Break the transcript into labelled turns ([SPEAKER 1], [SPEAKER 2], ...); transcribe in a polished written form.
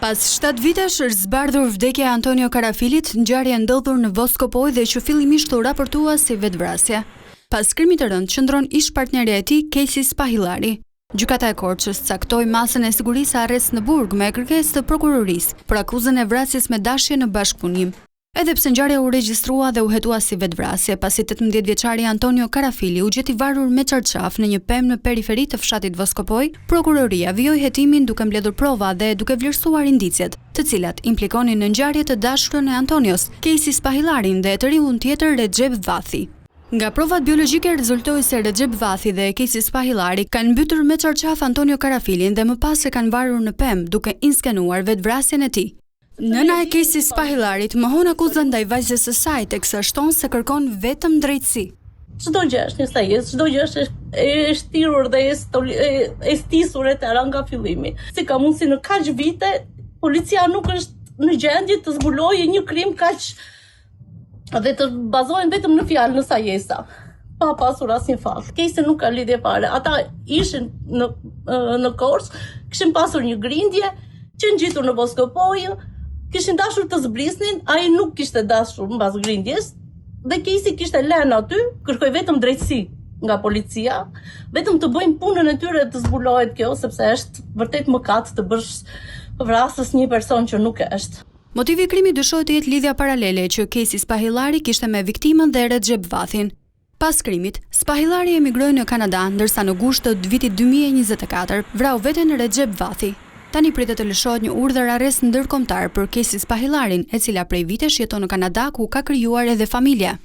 [SPEAKER 1] Pas 7 vitesh është zbardhur vdekja e Antonio Karafilit, ngjarje ndodhur në Voskopoj dhe që fillimisht u raportua si vetvrasje. Pas krimit të rënd qëndron ish partnerja e tij, Kejsi Spahillari. Gjykata e Korçës caktoi masën e sigurisë arrest në burg me kërkesë të prokurorisë për akuzën e vrasjes me dashje në bashkëpunim. Edhe pse ngjarja u regjistrua dhe u hetua si vetvrasje, pasi 18-vjeçari Antonio Karafili u gjeti varur me çarçaf në një pemë në periferi të fshatit Voskopoj, prokuroria vijoi hetimin duke mbledhur prova dhe duke vlerësuar indicet, të cilat implikonin në ngjarje të dashurën e Antonios, Kejsi Spahillarin dhe të riun tjetër Recep Vathi. Nga provat biologjike rezultoi se Recep Vathi dhe Kejsi Spahillari kanë mbytur me çarçaf Antonio Karafilin dhe më pas e kanë varur në pemë duke inskenuar vetvrasjen e tij. Nëna e Kejsi Spahillarit mohon akuzën ndaj vajzës së saj, teksa shton se kërkon vetëm drejtësi.
[SPEAKER 2] Çdo gjë është një sajes, çdo gjë është e shtirur dhe e stisur e tëra nga fillimi. Si ka mundsi në kaq vite policia nuk është në gjendje të zbulojë një krim kaq dhe të bazohen vetëm në fjalë, në sajesa, pa pasur asnjë fakt. Kejsi nuk ka lidhje fare. Ata ishin në Korçë, kishin pasur një grindje që ngjitur në Voskopoj, kishin dashur të zbrisnin, ai nuk kishte dashur mbas grindjes, dhe Kejsi kishte lënë aty, kërkoi vetëm drejtësi nga policia, vetëm të bëjnë punën e tyre të zbulohet kjo, sepse është vërtet mëkat të bësh vrasës një person që nuk është.
[SPEAKER 1] Motivi i krimit dyshohet të jetë lidhja paralele që Kejsi Spahillari kishte me viktimën dhe Recep Vathin. Pas krimit, Spahillari emigroi në Kanada, ndërsa në gusht të vitit 2024 vrau veten Recep Vathi. Tani pritet të lëshohet një urdhër arrest ndërkombëtar për Kejsi Spahillarin, e cila prej vitesh jeton në Kanada ku ka krijuar edhe familje.